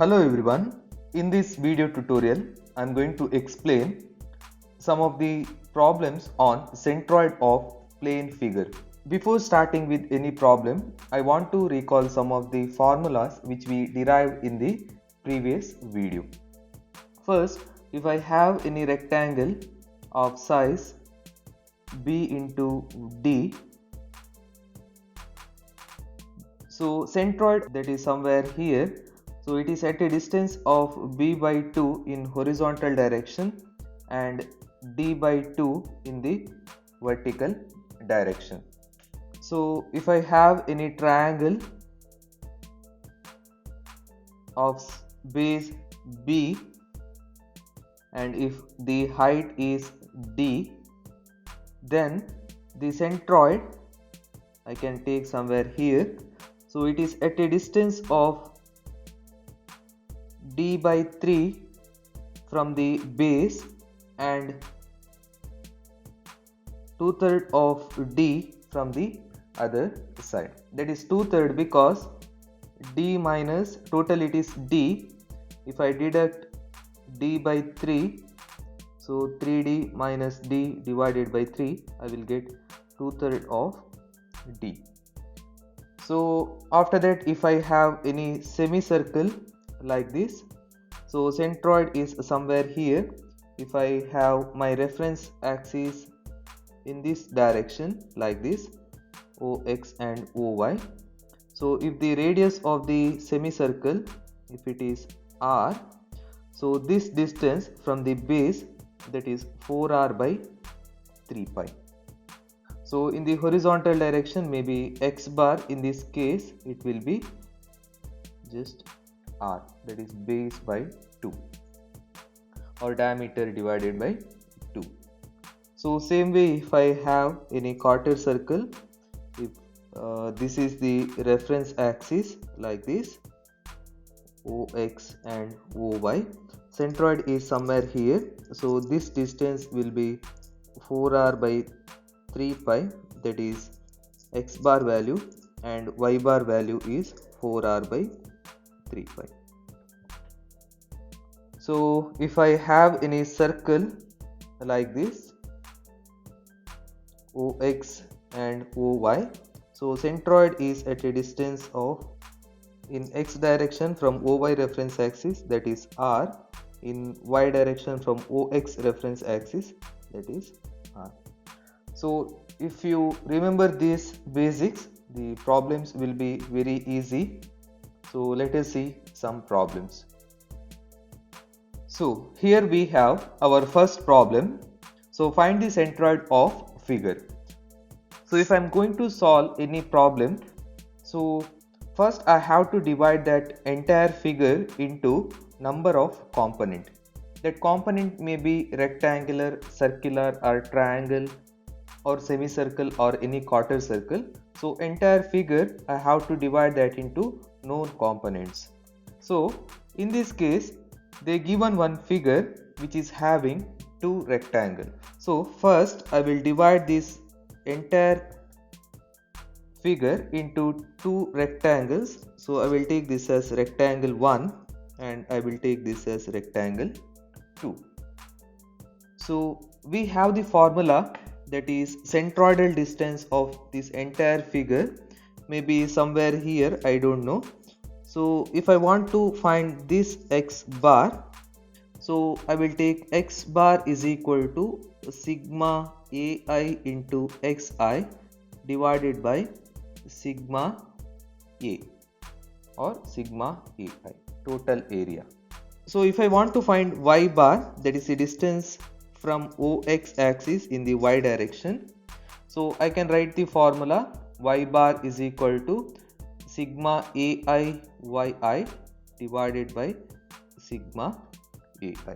Hello everyone. In this video tutorial, I am going to explain some of the problems on centroid of plane figure. Before starting with any problem, I want to recall some of the formulas which we derived in the previous video. First, if I have any rectangle of size b into d, so centroid, that is somewhere here, so it is at a distance of b by 2 in horizontal direction and d by 2 in the vertical direction. So if I have any triangle of base b and if the height is d, then the centroid I can take somewhere here. So it is at a distance of d by 3 from the base and 2/3 of d from the other side. That is 2/3 because d minus total it is d. If I deduct d by 3, so 3d minus d divided by 3, I will get 2/3 of d. So after that, if I have any semicircle like this, so centroid is somewhere here. If I have my reference axis in this direction like this, OX and OY, so if the radius of the semicircle, if it is r, so this distance from the base, that is 4r by 3 pi. So in the horizontal direction, maybe x bar, in this case it will be just r, that is base by 2 or diameter divided by 2. So same way, if I have any quarter circle, if this is the reference axis like this, OX and OY, centroid is somewhere here, so this distance will be 4r by 3 pi, that is x bar value, and y bar value is 4r by 3 pi. So if I have any circle like this, OX and OY, so centroid is at a distance of, in x direction from OY reference axis, that is r, in y direction from OX reference axis, that is r. So if you remember these basics, the problems will be very easy. So let us see some problems. So here we have our first problem. So find the centroid of figure. So if I am going to solve any problem, so first I have to divide that entire figure into number of component. That component may be rectangular, circular or triangle or semicircle or any quarter circle. So entire figure I have to divide that into known components. So in this case, they given one figure which is having two rectangle. So first I will divide this entire figure into two rectangles. So I will take this as rectangle 1 and I will take this as rectangle 2. So we have the formula, that is centroidal distance of this entire figure, maybe somewhere here, I don't know. So if I want to find this x bar, so I will take x bar is equal to sigma ai into xi divided by sigma a or sigma ai, total area. So if I want to find y bar, that is the distance from OX axis in the y direction, so I can write the formula y bar is equal to sigma ai yi divided by sigma ai.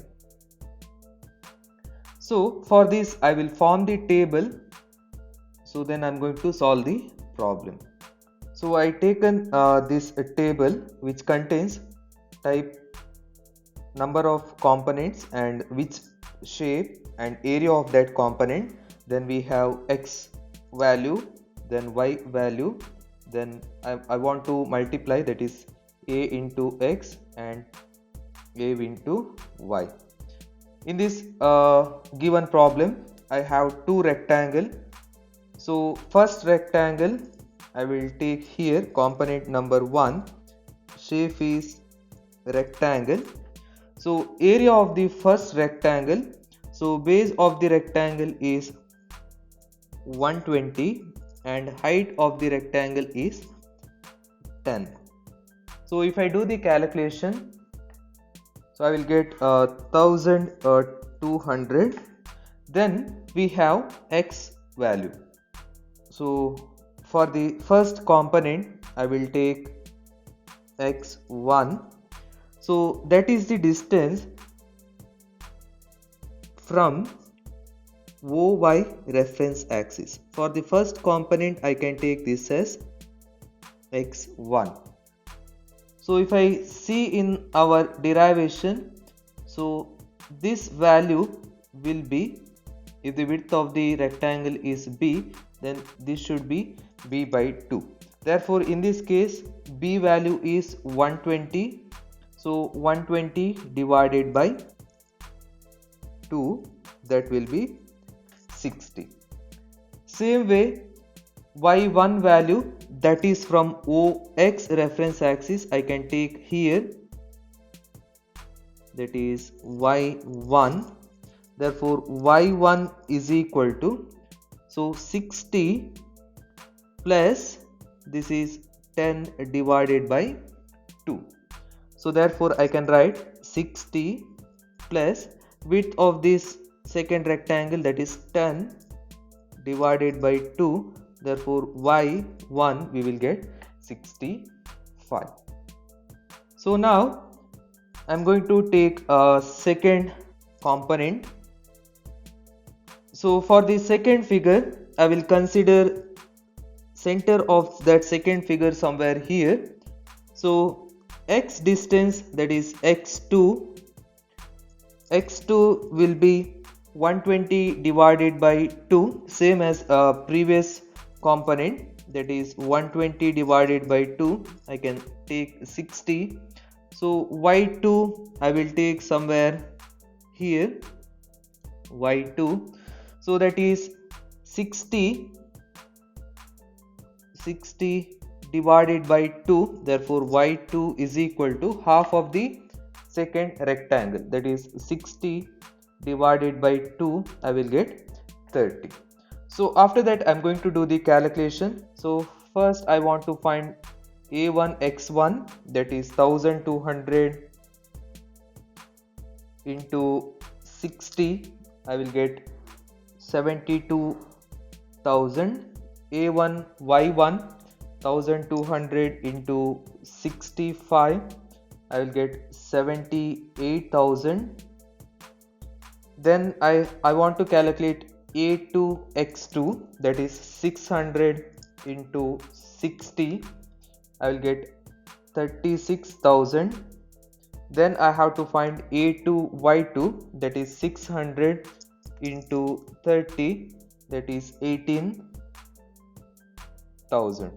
So for this I will form the table, so then I am going to solve the problem. So I taken this table which contains type, number of components and which shape and area of that component, then we have x value, then y value, then I want to multiply, that is a into x and a into y. In this given problem, I have two rectangle. So first rectangle I will take here component number 1, shape is rectangle. So area of the first rectangle, so base of the rectangle is 120 and height of the rectangle is 10. So if I do the calculation, so I will get 1200. Then we have x value. So for the first component I will take x1. So that is the distance from OY reference axis. For the first component I can take this as x1. So if I see in our derivation, so this value will be, if the width of the rectangle is b, then this should be b by 2. Therefore in this case b value is 120. So 120 divided by 2, that will be 60. Same way y1 value, that is from OX reference axis, I can take here, that is y1. Therefore y1 is equal to, so 60 plus this is 10 divided by 2. So therefore I can write 60 plus width of this second rectangle, that is 10 divided by 2. Therefore y1 we will get 65. So now I am going to take a second component. So for the second figure I will consider center of that second figure somewhere here. So x distance, that is x2 will be 120 divided by 2, same as previous component, that is 120 divided by 2. I can take 60. So y2 I will take somewhere here, y2. So that is 60 divided by 2. Therefore y2 is equal to half of the second rectangle, that is 60 divided by 2. I will get 30. So after that I am going to do the calculation. So first I want to find a1 x1, that is 1200 into 60. I will get 72,000. a1 y1 1200 into 65. I will get 78,000. Then I want to calculate a2 x2, that is 600 into 60. I will get 36,000. Then I have to find a2 y2, that is 600 into 30, that is 18,000.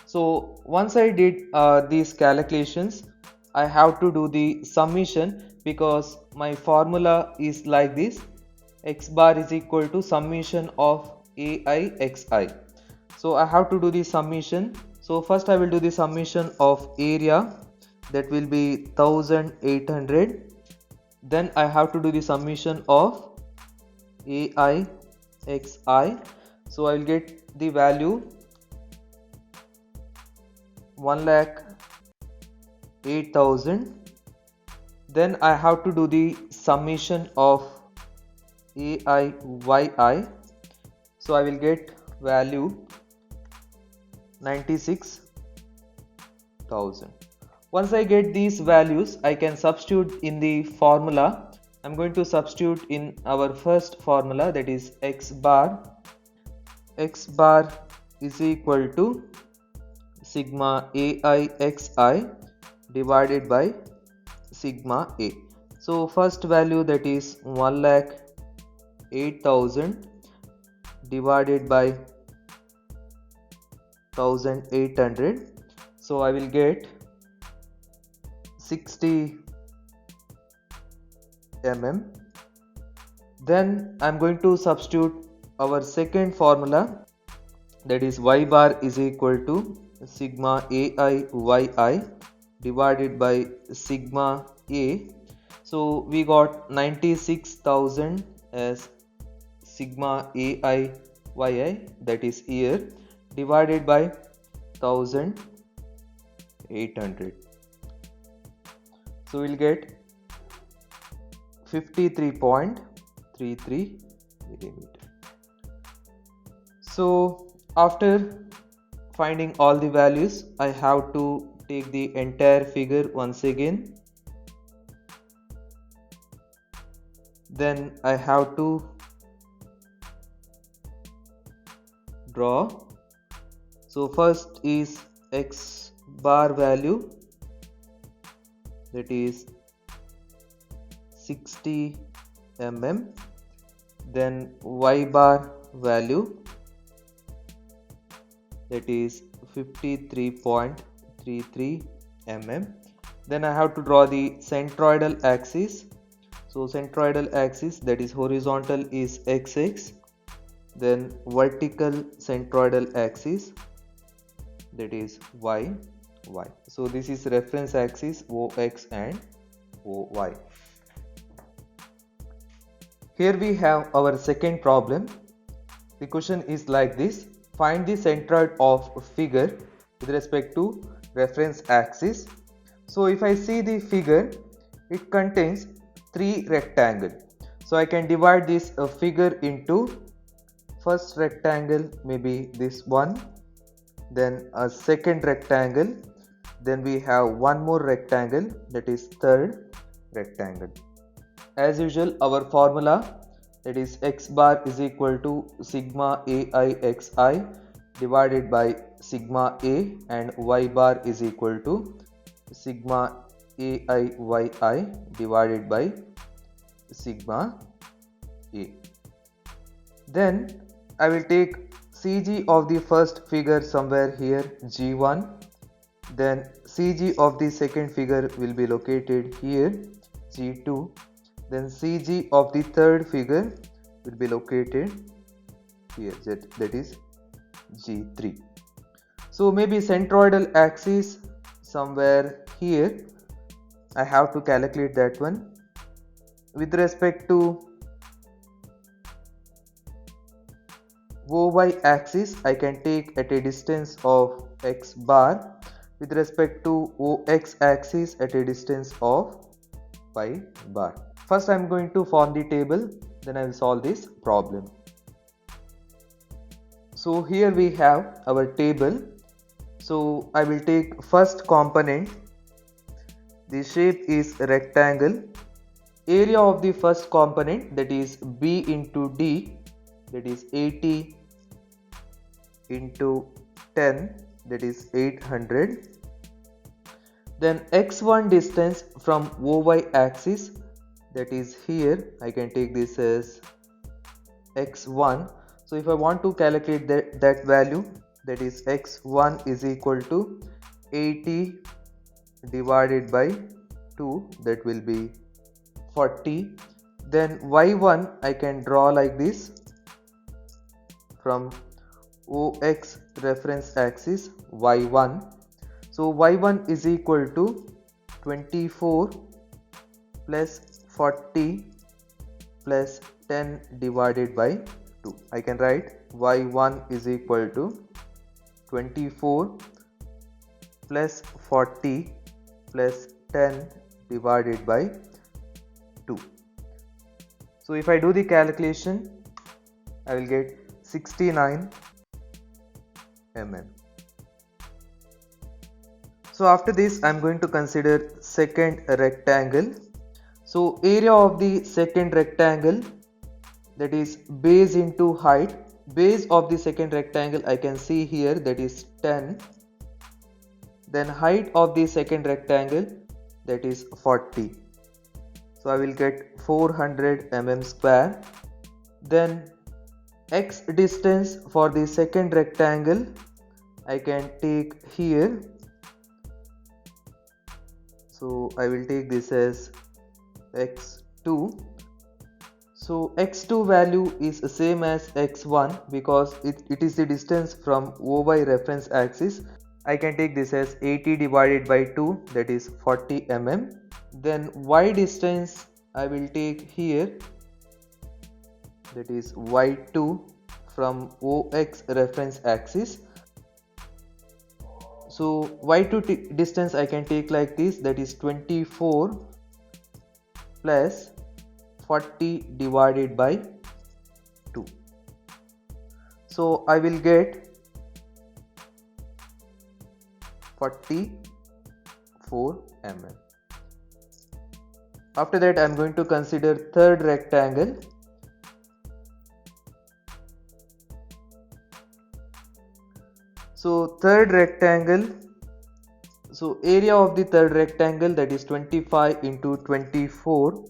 So once I did these calculations, I have to do the summation, because my formula is like this: x bar is equal to summation of ai xi. So I have to do the summation. So first I will do the summation of area, that will be 1800. Then I have to do the summation of ai xi. So I will get the value 1,08,000. Then I have to do the summation of ai yi. So I will get value 96,000. Once I get these values, I can substitute in the formula. I'm going to substitute in our first formula, that is x bar. X bar is equal to sigma ai xi divided by sigma a. So first value, that is 1,08,000 divided by 1800. So I will get 60 mm. Then I'm going to substitute our second formula, that is y bar is equal to sigma ai yi divided by sigma a. So we got 96,000 as sigma ai yi, that is here, divided by 1800. So we'll get 53.33 millimeter. So after finding all the values, I have to take the entire figure once again. Then I have to draw. So first is x bar value, that is 60 mm. Then y bar value, that is 53.33 mm. Then I have to draw the centroidal axis. So centroidal axis, that is horizontal, is xx. Then vertical centroidal axis, that is y. So this is reference axis ox and oy. Here we have our second problem. The question is like this: find the centroid of a figure with respect to reference axis. So if I see the figure, it contains 3 rectangles. So I can divide this figure into first rectangle, maybe this one, then a second rectangle, then we have one more rectangle, that is third rectangle. As usual, our formula, that is x bar is equal to sigma ai xi divided by sigma a, and y bar is equal to sigma ai yi divided by sigma a. Then I will take CG of the first figure somewhere here, G1. Then CG of the second figure will be located here, G2. Then CG of the third figure will be located here, that is G3. So maybe centroidal axis somewhere here. I have to calculate that one. With respect to OY axis, I can take at a distance of x bar. With respect to OX axis, at a distance of y bar. First I am going to form the table, then I will solve this problem. So here we have our table. So I will take first component. The shape is rectangle. Area of the first component, that is B into D, that is 80 into 10, that is 800. Then x1 distance from OY axis, that is here, I can take this as x1. So if I want to calculate that value, that is x1 is equal to 80 divided by 2, that will be 40. Then y1 I can draw like this from OX reference axis, y1. So y1 is equal to 24 plus 40 plus 10 divided by 2. I can write y1 is equal to 24 plus 40 plus 10 divided by 2. So if I do the calculation, I will get 69 mm. So after this I am going to consider second rectangle. So area of the second rectangle, that is base into height. Base of the second rectangle I can see here, that is 10. Then height of the second rectangle, that is 40. So I will get 400 mm square. Then x distance for the second rectangle I can take here. So I will take this as x2. So x2 value is same as x1 because it is the distance from OY reference axis. I can take this as 80 divided by 2, that is 40 mm. Then y distance I will take here, that is y2 from OX reference axis. So y2 distance I can take like this, that is 24 plus 40 divided by 2. So I will get 44 mm. After that I am going to consider third rectangle. So third rectangle, so area of the third rectangle, that is 25 into 24.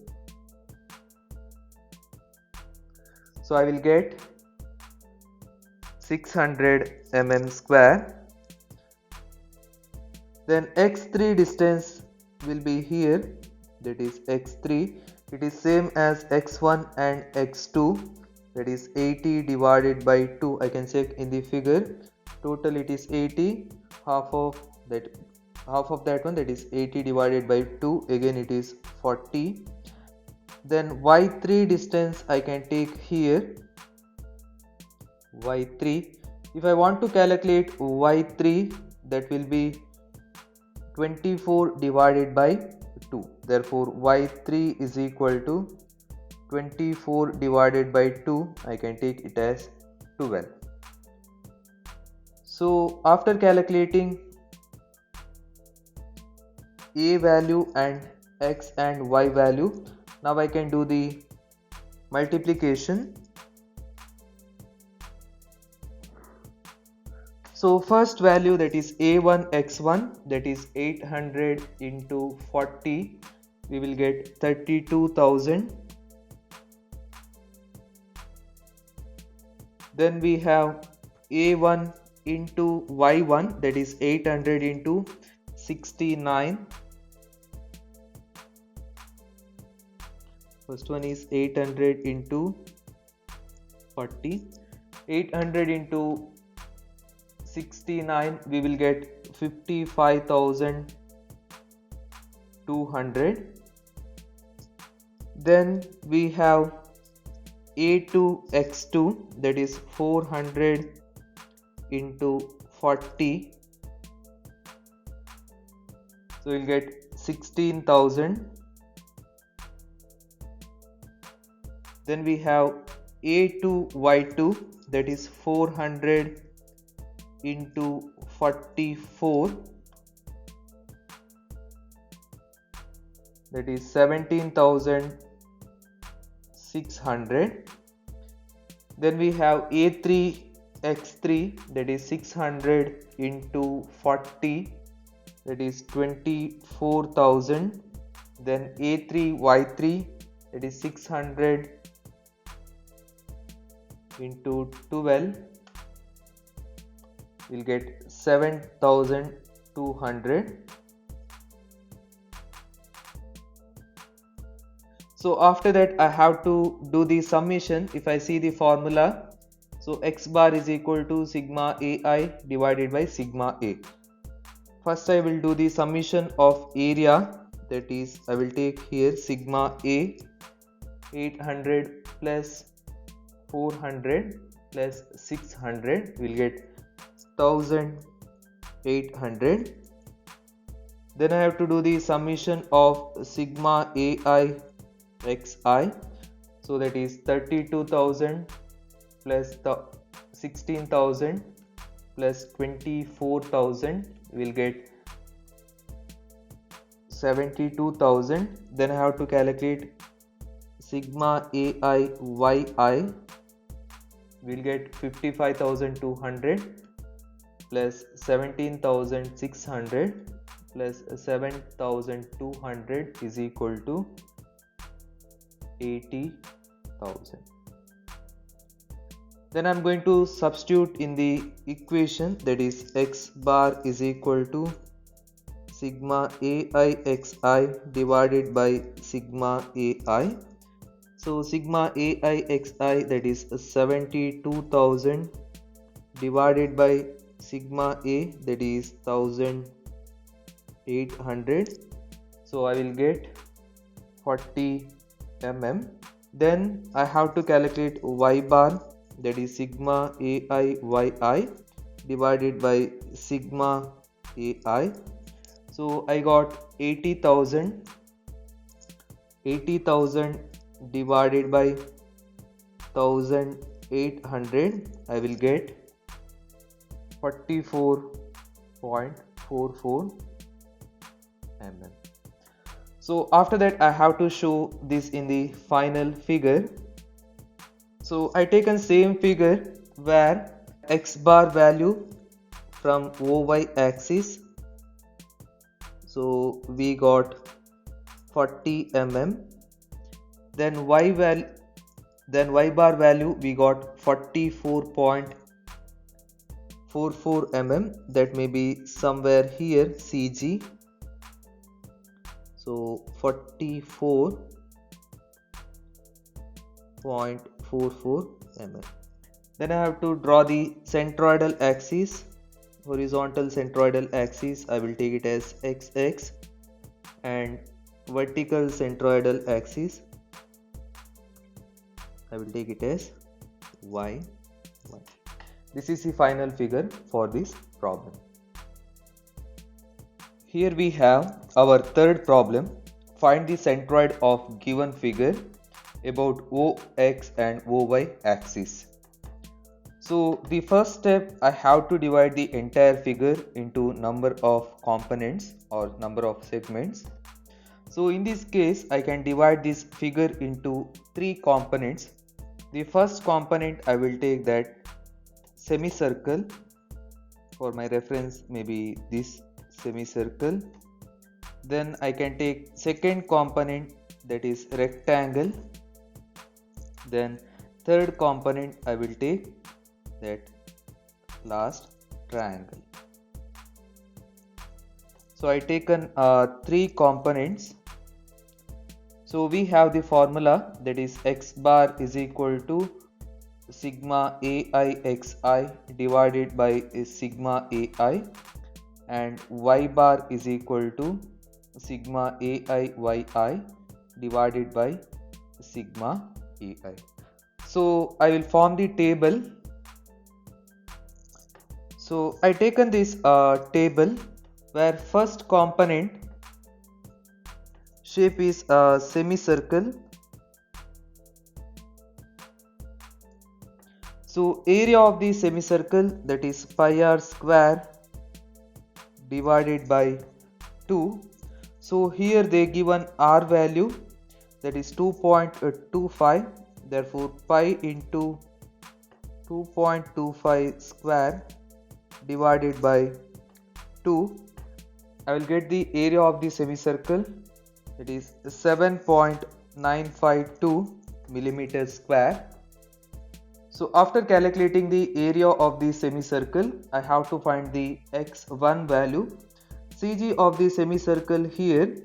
So I will get 600 mm square. Then x3 distance will be here, that is x3. It is same as x1 and x2, that is 80 divided by 2. I can check in the figure. Total it is 80. Half of that one, that is 80 divided by 2. Again it is 40. Then y3 distance I can take here, y3. If I want to calculate y3, that will be 24 divided by 2. Therefore y3 is equal to 24 divided by 2. I can take it as 12. So after calculating a value and x and y value, now I can do the multiplication. So first value, that is a1 x1, that is 800 into 40, we will get 32,000. Then we have a1 into y1, that is 800 into 69. First one is 800 into 40. 800 into 69, we will get 55,200. Then we have a2 x2, that is 400 into 40. So we'll get 16,000. Then we have a2 y2, that is 400 into 44, that is 17,600. Then we have a3 x3, that is 600 into 40, that is 24,000. Then a3 y3, that is 600 into 12, we'll get 7,200. So after that I have to do the summation. If I see the formula, so x bar is equal to sigma ai divided by sigma a. First I will do the summation of area, that is I will take here sigma a, 800 plus 400 plus 600, will get 1800. Then I have to do the summation of sigma ai xi, so that is 32,000 plus the 16,000 plus 24,000, will get 72,000. Then I have to calculate sigma ai yi, will get 55,200 plus 17,600 plus 7,200 is equal to 80,000. Then I am going to substitute in the equation, that is x bar is equal to sigma AIXI divided by sigma AI. So sigma AIXI, that is 72,000 divided by sigma A, that is 1800. So I will get 40 mm. Then I have to calculate y bar, that is sigma AIYI divided by sigma AI. So I got 80,000 divided by 1800. I will get 44.44 mm. So after that I have to show this in the final figure. So I taken same figure where x bar value from OY axis, so we got 40 mm. Then y bar value we got 44.44 mm, that may be somewhere here CG. So 44.44 mm. Then I have to draw the centroidal axis, horizontal centroidal axis. I will take it as XX, and vertical centroidal axis I will take it as Y. This is the final figure for this problem. Here we have our third problem. Find the centroid of given figure about OX and OY axis. So the first step, I have to divide the entire figure into number of components or number of segments. So in this case I can divide this figure into 3 components. The first component I will take that semicircle. For my reference, maybe this semicircle. Then I can take second component, that is rectangle. Then third component I will take that last triangle. So I taken 3 components. So we have the formula, that is x bar is equal to sigma AIXI divided by sigma AI, and y bar is equal to sigma AIYI divided by sigma AI. So I will form the table. So I taken this table where first component shape is a semicircle. So area of the semicircle, that is pi r square divided by 2. So here they given r value, that is 2.25. Therefore pi into 2.25 square divided by 2. I will get the area of the semicircle, it is 7.952 millimeter square. So after calculating the area of the semicircle, I have to find the x1 value. CG of the semicircle here.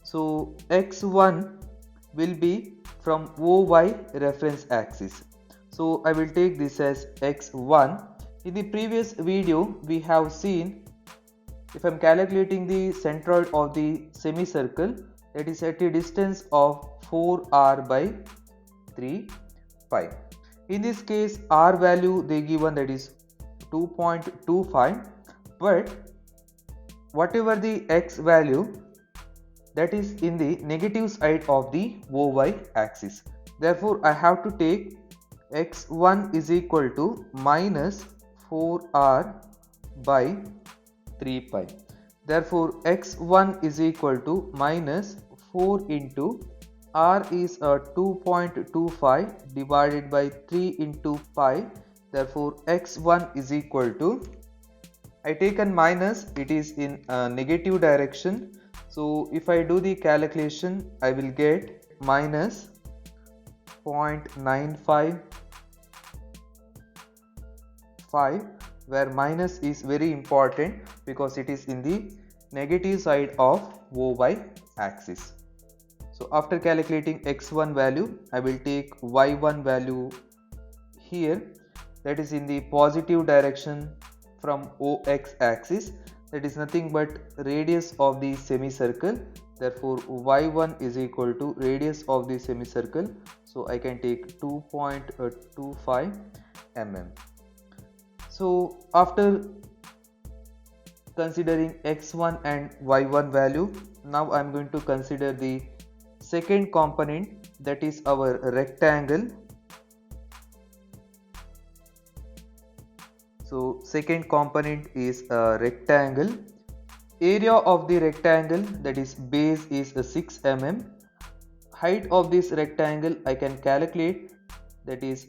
So x1 will be from OY reference axis. So I will take this as x1. In the previous video we have seen, if I am calculating the centroid of the semicircle, that is at a distance of 4r by 3 pi. In this case r value they given, that is 2.25, but whatever the x value, that is in the negative side of the OY axis. Therefore I have to take x1 is equal to minus 4r by 3 pi. Therefore x1 is equal to minus 4 into r is 2.25 divided by 3 into pi. Therefore x1 is equal to, I taken minus, it is in negative direction. So if I do the calculation, I will get minus 0.955, where minus is very important because it is in the negative side of OY axis. So after calculating x1 value, I will take y1 value here, that is in the positive direction from OX axis, that is nothing but radius of the semicircle. Therefore y1 is equal to radius of the semicircle, so I can take 2.25 mm. So after considering x1 and y1 value, now I am going to consider the second component, that is our rectangle. So second component is a rectangle. Area of the rectangle, that is base, is 6 mm. Height of this rectangle I can calculate, that is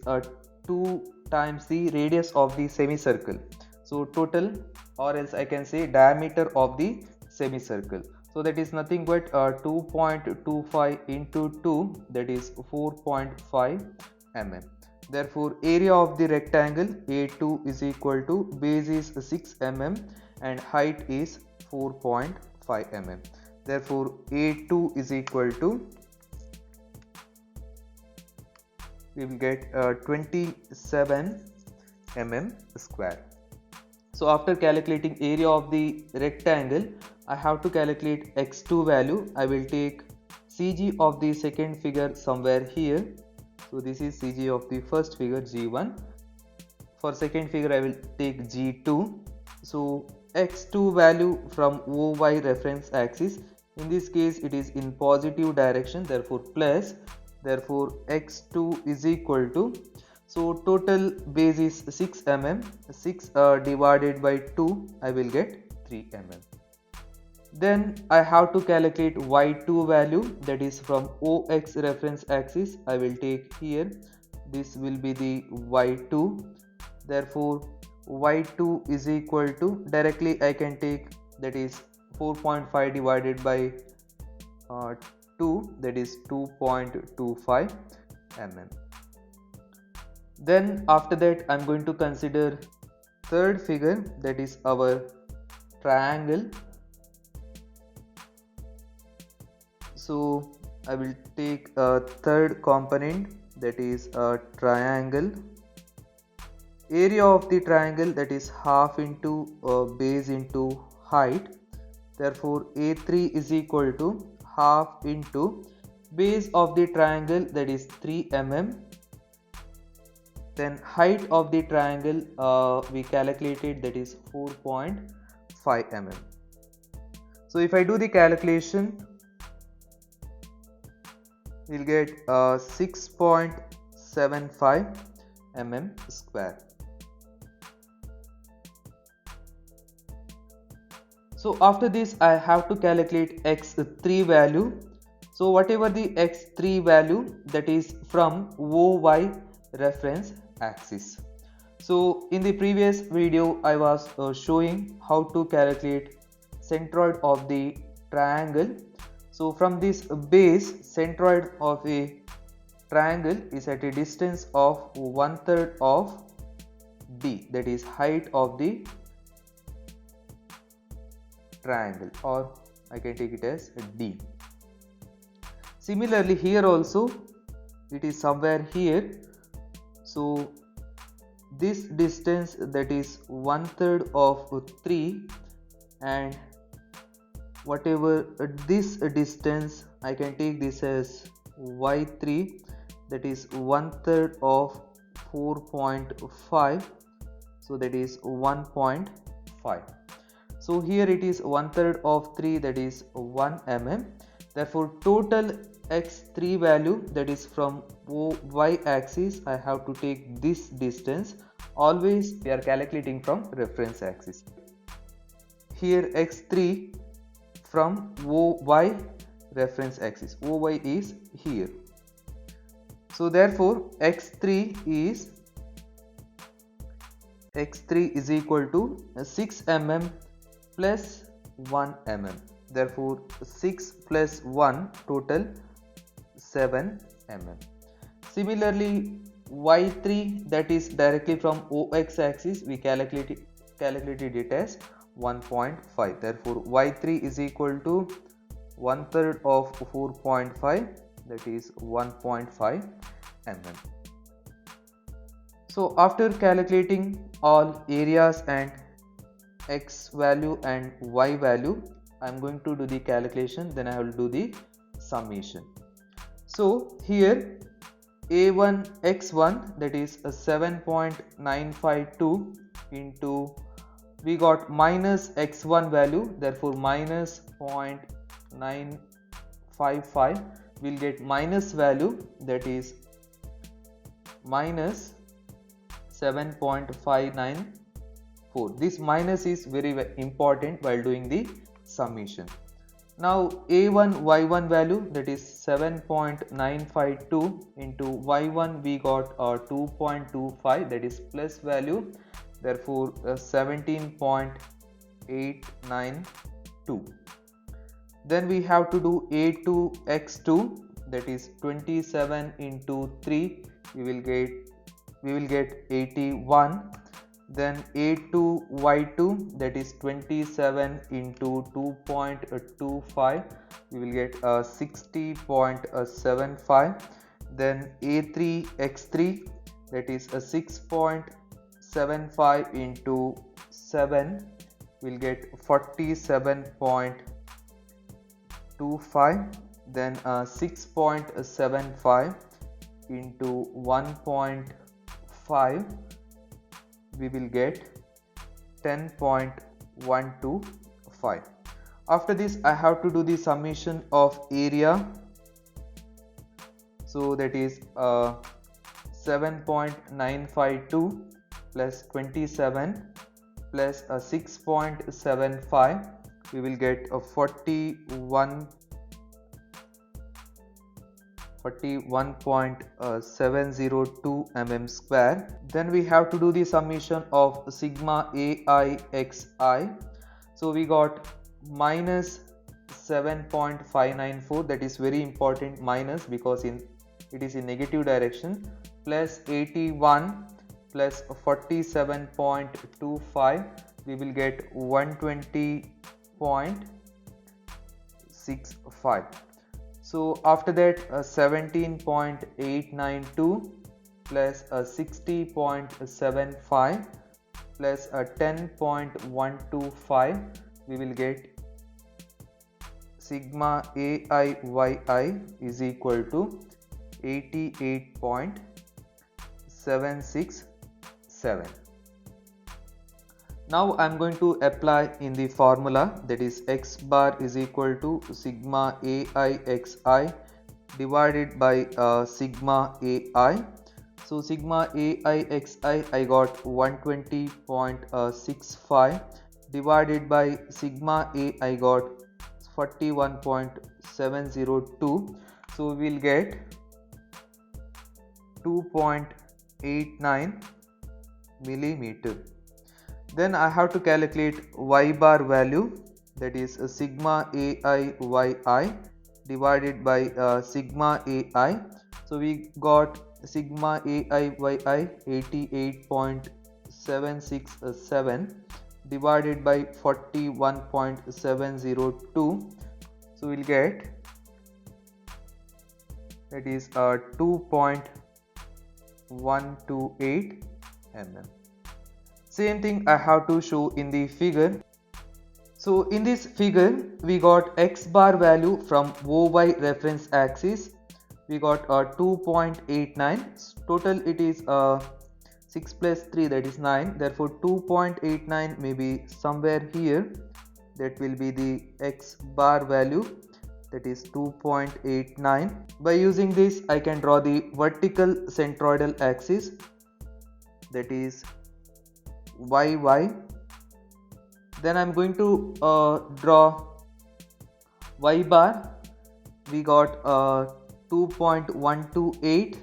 2 times the radius of the semicircle. So total, or else I can say diameter of the semicircle. So that is nothing but 2.25 into 2, that is 4.5 mm. Therefore area of the rectangle A2 is equal to base is 6 mm and height is 4.5 mm. Therefore A2 is equal to, we will get 27 mm square. So after calculating area of the rectangle, I have to calculate x2 value. I will take CG of the second figure somewhere here. So this is CG of the first figure, G1. For second figure I will take G2. So x2 value from OY reference axis, in this case it is in positive direction, therefore plus, therefore x2 is equal to, so total base is 6 mm, 6 divided by 2, I will get 3 mm. Then I have to calculate y2 value, that is from OX reference axis. I will take here, this will be the y2. Therefore y2 is equal to, directly I can take, that is 4.5 divided by 2, that is 2.25 mm. Then after that I am going to consider third figure, that is our triangle. So I will take a third component, that is a triangle. Area of the triangle, that is half into base into height. Therefore A3 is equal to half into base of the triangle, that is 3 mm. Then height of the triangle we calculated, that is 4.5 mm. So if I do the calculation, we'll get 6.75 mm square. So after this I have to calculate x3 value. So whatever the x3 value, that is from OY reference axis. So in the previous video I was showing how to calculate centroid of the triangle. So from this base, centroid of a triangle is at a distance of 1/3 of d, that is height of the triangle, or I can take it as d. Similarly here also it is somewhere here. So this distance, that is 1/3 of 3, and whatever this distance, I can take this as y3, that is 1/3 of 4.5, so that is 1.5. So here it is 1/3 of 3, that is 1 mm. Therefore total x3 value, that is from y axis, I have to take this distance. Always we are calculating from reference axis. Here x3 from OY reference axis, OY is here. So therefore x3 is equal to 6 mm plus 1 mm. Therefore 6 plus 1, total 7 mm. Similarly y3, that is directly from OX axis, we calculated it as 1.5. Therefore y3 is equal to 1/3 of 4.5, that is 1.5 mm. So after calculating all areas and x value and y value, I am going to do the calculation, then I will do the summation. So here a1 x1, that is a 7.952 into, we got minus x1 value, therefore minus 0.955, we'll get minus value, that is minus 7.594. This minus is very important while doing the summation. Now a1 y1 value, that is 7.952 into y1, we got 2.25, that is plus value, therefore 17.892. Then we have to do a2 x2, that is 27 into 3, we will get 81. Then a2 y2, that is 27 into 2.25, we will get 60.75. Then a3 x3, that is 6.75 into 7, we will get 47.25. Then 6.75 into 1.5, we will get 10.125. After this I have to do the summation of area. So that is 7.952 plus 27 plus 6.75, we will get a 41.702 mm square. Then we have to do the summation of sigma ai xi. So we got minus 7.594, that is very important, minus, because it is in negative direction, plus 81 plus 47.25, we will get 120.65. So after that 17.892 plus 60.75 plus 10.125, we will get sigma aiyi is equal to 88.767. Now I am going to apply in the formula, that is x bar is equal to sigma AIXI divided by sigma AI. So sigma AIXI I got 120.65 divided by sigma A I got 41.702. So we will get 2.89 millimeter. Then I have to calculate y bar value, that is sigma aiyi divided by sigma ai. So we got sigma aiyi 88.767 divided by 41.702. So we'll get, that is 2.128 mm. Same thing I have to show in the figure. So in this figure we got x bar value from OY reference axis, we got 2.89, total it is 6 plus 3, that is 9, therefore 2.89 may be somewhere here, that will be the x bar value, that is 2.89. By using this I can draw the vertical centroidal axis, that is YY. Then I am going to draw y bar. We got 2.128,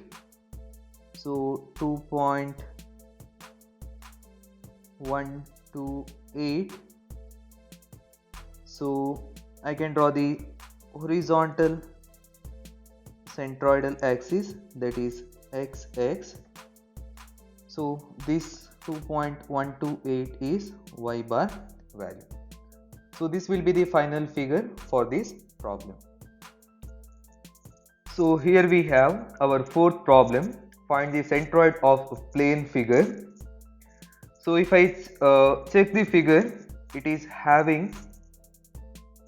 so 2.128. So I can draw the horizontal centroidal axis, that is XX. So this 2.128 is y bar value. So this will be the final figure for this problem. So here we have our fourth problem. Find the centroid of a plane figure. So if I check the figure, it is having,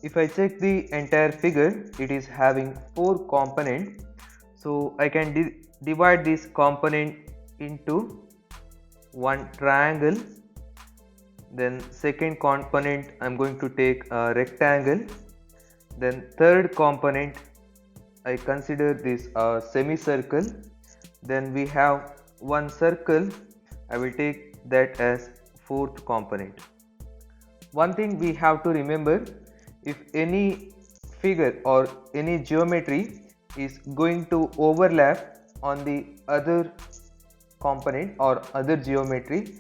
if I check the entire figure, it is having 4 components. So I can divide this component into one triangle. Then second component I'm going to take a rectangle. Then third component I consider this a semicircle. Then we have one circle. I will take that as fourth component. One thing we have to remember, if any figure or any geometry is going to overlap on the other component or other geometry,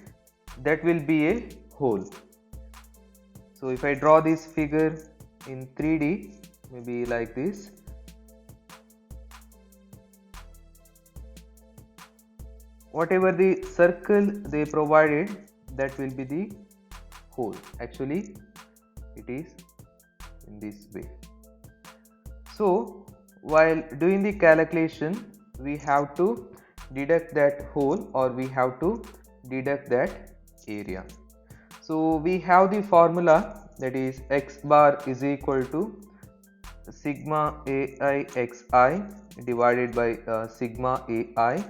that will be a hole. So if I draw this figure in 3D, maybe like this, whatever the circle they provided, that will be the hole. Actually it is in this way. So while doing the calculation, we have to deduct that hole or we have to deduct that area. So we have the formula, that is x bar is equal to sigma ai xi divided by sigma ai.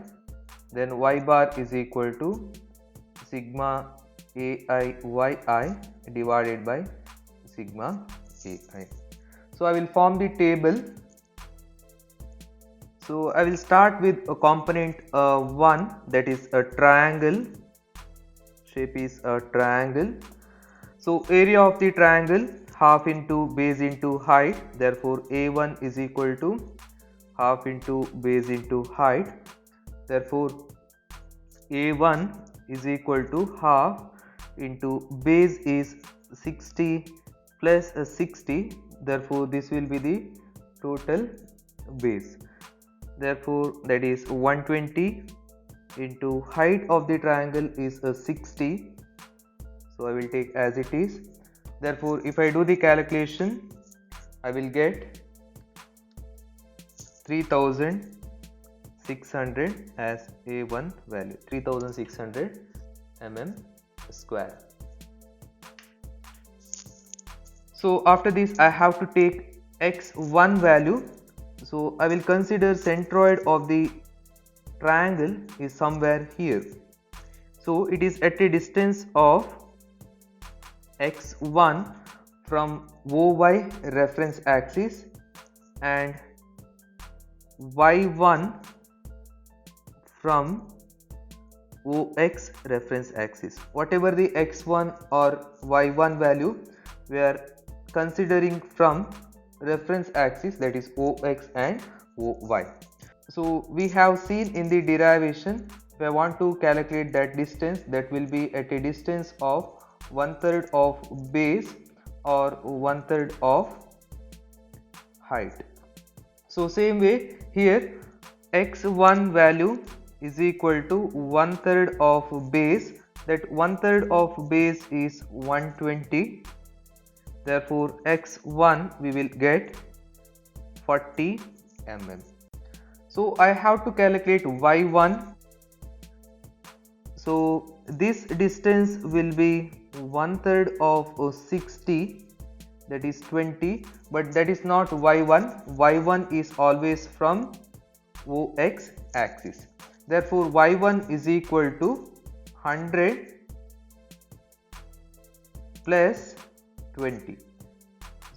Then y bar is equal to sigma ai yi divided by sigma ai. So I will form the table. So I will start with a component 1, that is a triangle. Shape is a triangle. So area of the triangle, half into base into height. Therefore a1 is equal to half into base into height. Therefore a1 is equal to half into base is 60 plus 60. Therefore this will be the total base. Therefore that is 120 into height of the triangle is 60. So I will take as it is. Therefore if I do the calculation, I will get 3600 as a1 value, 3600 mm square. So after this I have to take x1 value. So I will consider centroid of the triangle is somewhere here. So it is at a distance of x1 from OY reference axis and y1 from OX reference axis. Whatever the x1 or y1 value, we are considering from reference axis, that is OX and OY. So we have seen in the derivation, if I want to calculate that distance, that will be at a distance of 1/3 of base or 1/3 of height. So same way here, x1 value is equal to 1/3 of base. That 1/3 of base is 120. Therefore x1 we will get 40 mm. So I have to calculate y1. So this distance will be 1/3 of 60, that is 20, but that is not y1. Y1 is always from OX axis. Therefore y1 is equal to 100 plus 20.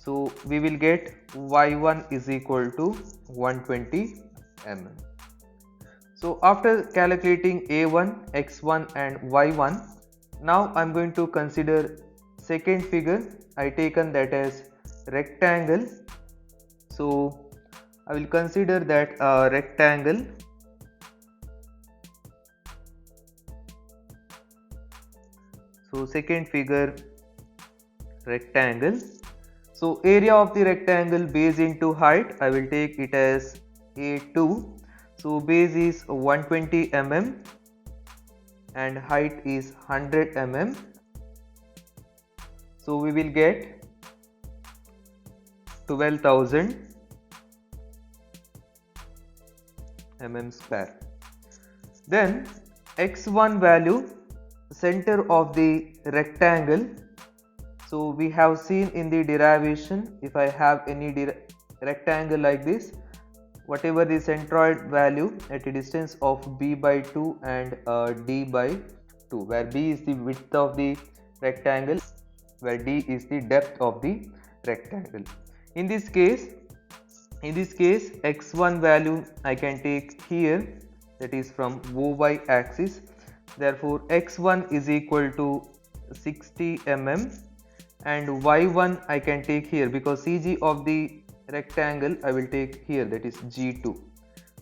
So we will get y1 is equal to 120 mm. So after calculating a1, x1 and y1, now I am going to consider second figure. I taken that as rectangle. So I will consider that rectangle. So second figure, rectangle. So area of the rectangle, base into height, I will take it as a2. So base is 120 mm and height is 100 mm. So we will get 12,000 mm square. Then x1 value, center of the rectangle. So we have seen in the derivation, if I have any rectangle like this, whatever the centroid value at a distance of b by 2 and d by 2, where b is the width of the rectangle, where d is the depth of the rectangle. In this case x1 value I can take here, that is from OY axis. Therefore x1 is equal to 60 mm, and y1 I can take here, because CG of the rectangle I will take here, that is G2.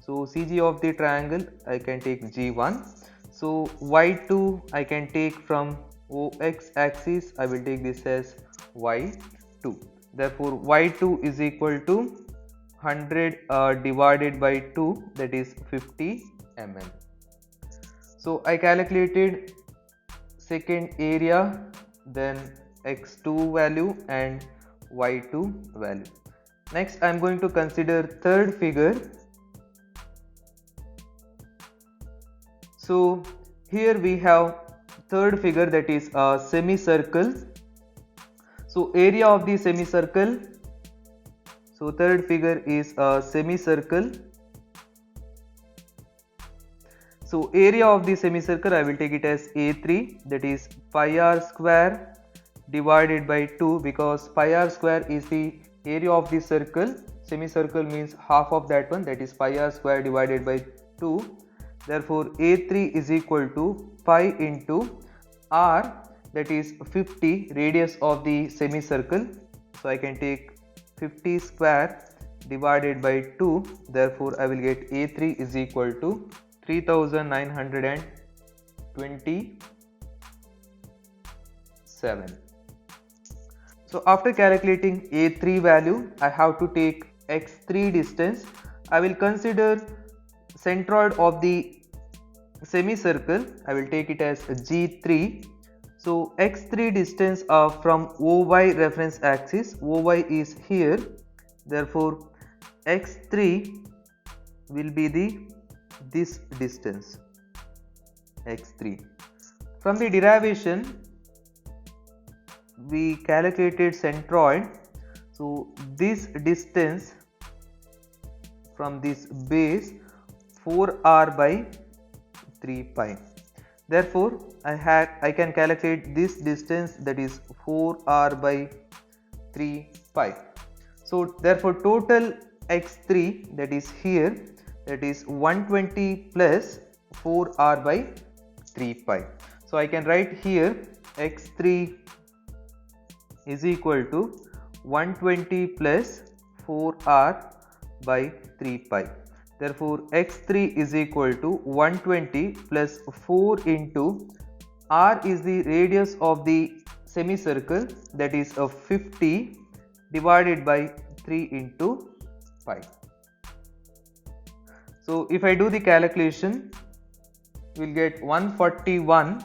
So CG of the triangle I can take G1. So y2 I can take from OX axis, I will take this as y2. Therefore y2 is equal to 100 divided by 2, that is 50 mm. So I calculated second area, then x2 value and y2 value. Next I am going to consider third figure. So here we have third figure, that is a semicircle. So area of the semicircle, so third figure is a semicircle. So area of the semicircle I will take it as A3, that is pi r square divided by 2, because pi r square is the area of the circle. Semicircle means half of that one, that is pi r square divided by 2. Therefore A3 is equal to pi into r, that is 50, radius of the semicircle. So I can take 50 square divided by 2. Therefore I will get A3 is equal to 3927. So after calculating A3 value, I have to take x3 distance. I will consider centroid of the semicircle, I will take it as G3. So x3 distance from OY reference axis, OY is here. Therefore x3 will be this distance, x3. From the derivation we calculated centroid. So this distance from this base 4r by 3 pi. Therefore I can calculate this distance, that is 4r by 3 pi. So therefore total x3, that is here, that is 120 plus 4r by 3 pi. So I can write here x3 is equal to 120 plus 4r by 3 pi. Therefore x3 is equal to 120 plus 4 into r is the radius of the semicircle, that is 50, divided by 3 into pi. So if I do the calculation, we will get 141.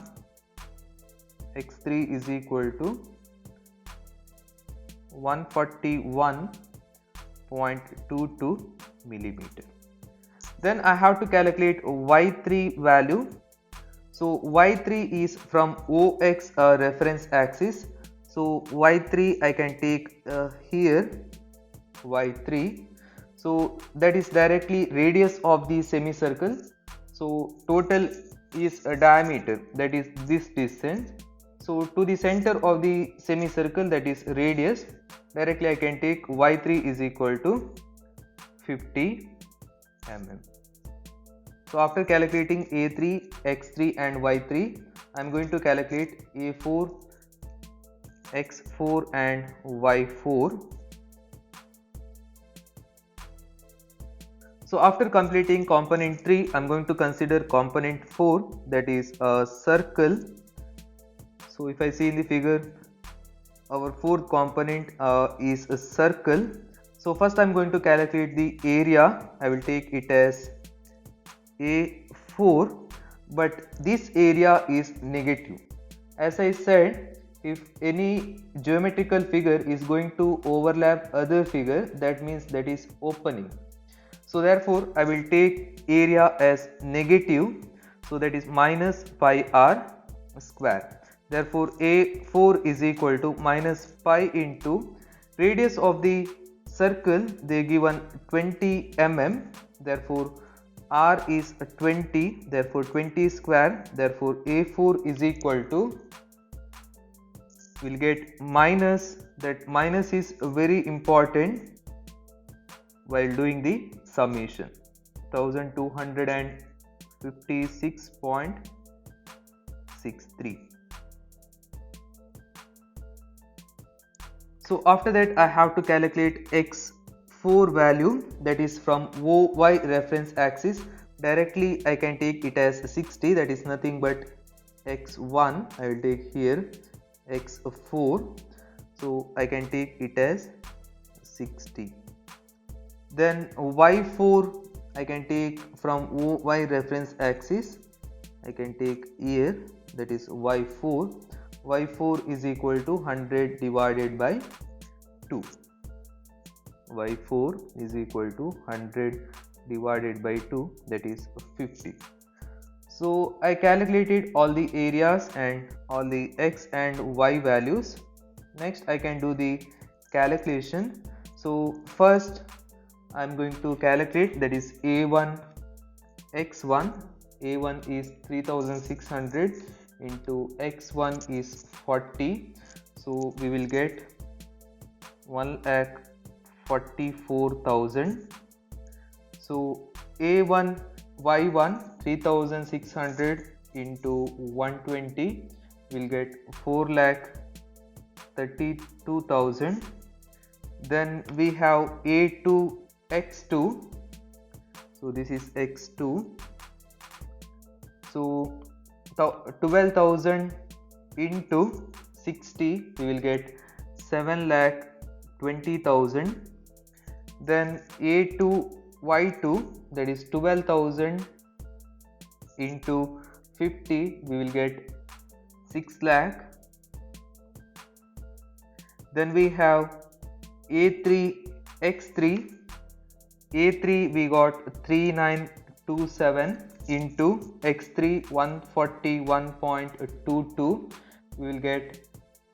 x3 is equal to 141.22 millimeter. Then I have to calculate y3 value. So y3 is from OX reference axis. So y3 I can take here, y3. So that is directly radius of the semicircle. So total is a diameter, that is this distance. So to the center of the semicircle, that is radius, directly I can take y3 is equal to 50 mm. So after calculating A3, x3 and y3, I am going to calculate A4, x4 and y4. So after completing component 3, I am going to consider component 4, that is a circle. So if I see in the figure, our fourth component is a circle. So first I am going to calculate the area. I will take it as A4, but this area is negative. As I said, if any geometrical figure is going to overlap other figure, that means that is opening. So therefore I will take area as negative, so that is minus pi r square. Therefore A4 is equal to minus pi into radius of the circle they given 20 mm, therefore r is 20, therefore 20 square, therefore A4 is equal to, we'll get minus, that minus is very important while doing the summation, 1256.63. So after that I have to calculate x4 value, that is from OY reference axis. Directly I can take it as 60, that is nothing but x1. I will take here x4, so I can take it as 60. Then y4 I can take from OY reference axis, I can take here, that is y4. y4 is equal to 100 divided by 2. y4 is equal to 100 divided by 2, that is 50. So I calculated all the areas and all the x and y values. Next I can do the calculation. So first I am going to calculate, that is A1 x1. A1 is 3600 into x1 is 40, so we will get 1,44,000. so A1 y1 3600 into 120 will get 4,32,000. then we have A2 x2, so this is x2, so 12,000 into 60 we will get 7,20,000. then A2 y2, that is 12,000 into 50 we will get 6 lakh. Then we have A3 x3. A3 we got 3927 into x3 141.22 we will get,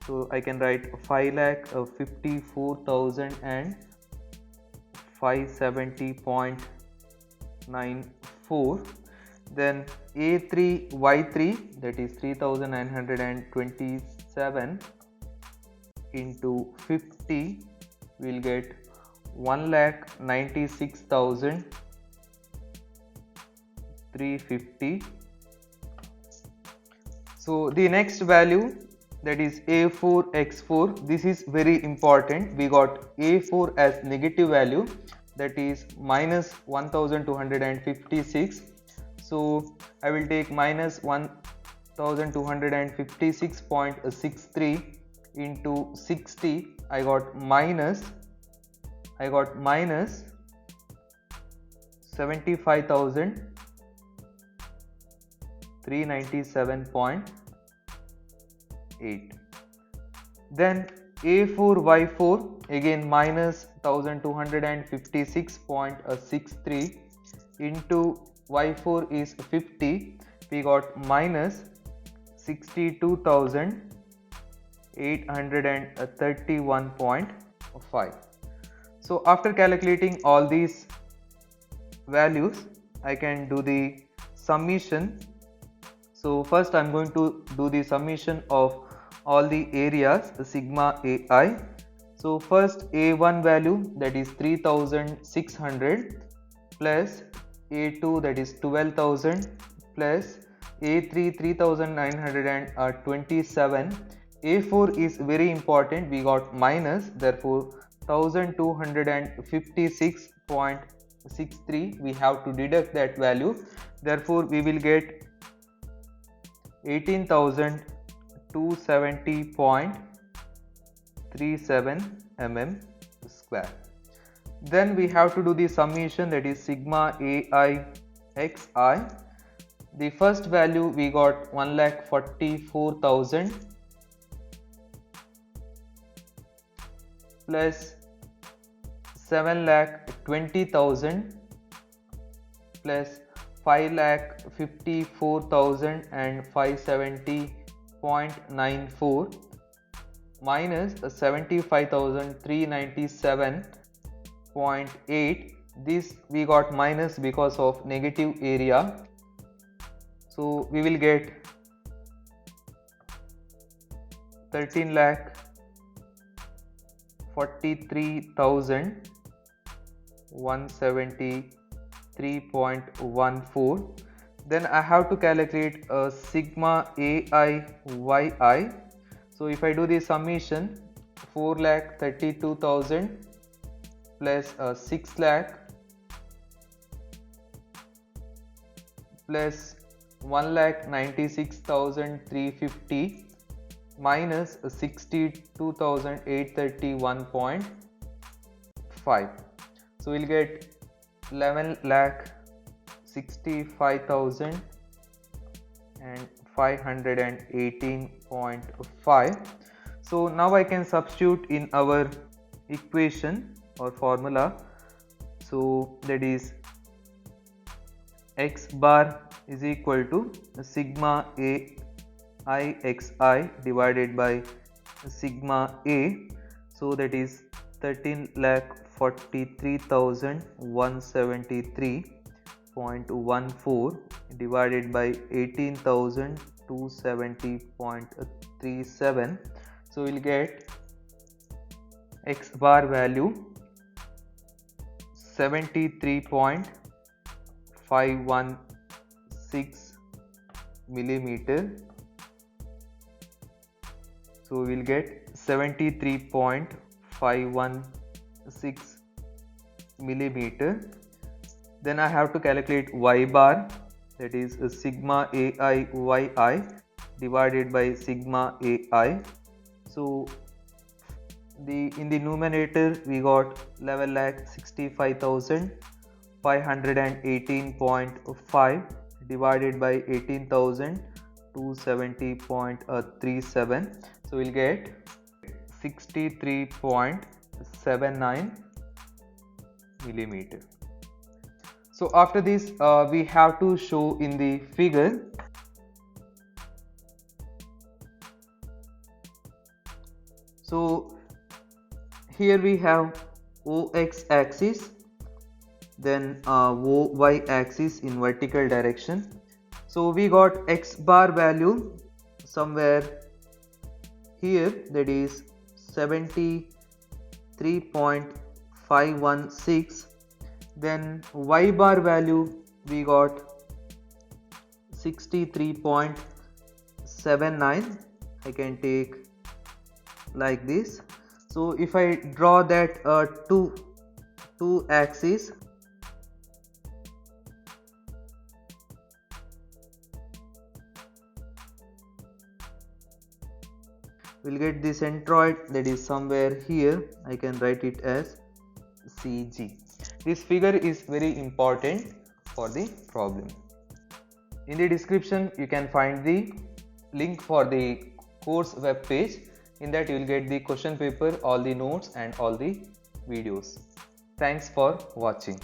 so I can write 5,54,570.94. then A3 y3, that is 3927 into 50 we will get 1,96,350. so the next value, that is A4 x4, this is very important. We got A4 as negative value, that is minus 1256. so I will take minus 1256.63 into 60. I got minus 75,397.8. then A4 y4, again minus 1256.63 into y4 is 50. We got minus 62,831.5. so after calculating all these values I can do the summation. So first I am going to do the summation of all the areas, the sigma ai. So first A1 value, that is 3600 plus A2, that is 12,000 plus A3 3927. A4 is very important, we got minus, therefore 1256.63 we have to deduct that value, therefore we will get 18,270.37 mm square. Then we have to do the summation, that is sigma ai xi. The first value we got 1,44,000 plus 7,20,000 plus 5,54,570.94 minus 75,397.8. This we got minus because of negative area, so we will get 13,43,173.14. Then I have to calculate sigma ai yi. So if I do the summation, 4,32,000 plus 6 lakh plus 1,96,350 minus 62,831.5. So we'll get 11,65,000 and 518.5. So now I can substitute in our equation or formula. So that is x bar is equal to sigma a I xi divided by sigma a. So that is 13,43,173.14 divided by 18,270.37. So we'll get x bar value 73.516 millimeter. So we will get 73.516 millimeter. Then I have to calculate y bar, that is sigma ai yi divided by sigma ai. So in the numerator we got 11,65,518.5 divided by 18,270.37. So we'll get 63.79 millimeter. So after this we have to show in the figure. So here we have OX axis, then OY axis in vertical direction. So we got x bar value somewhere here, that is 73.516. then y bar value we got 63.79. I can take like this. So if I draw that two axes, we'll get the centroid, that is somewhere here. I can write it as CG. This figure is very important for the problem. In the description you can find the link for the course web page. In that you will get the question paper, all the notes and all the videos. Thanks for watching.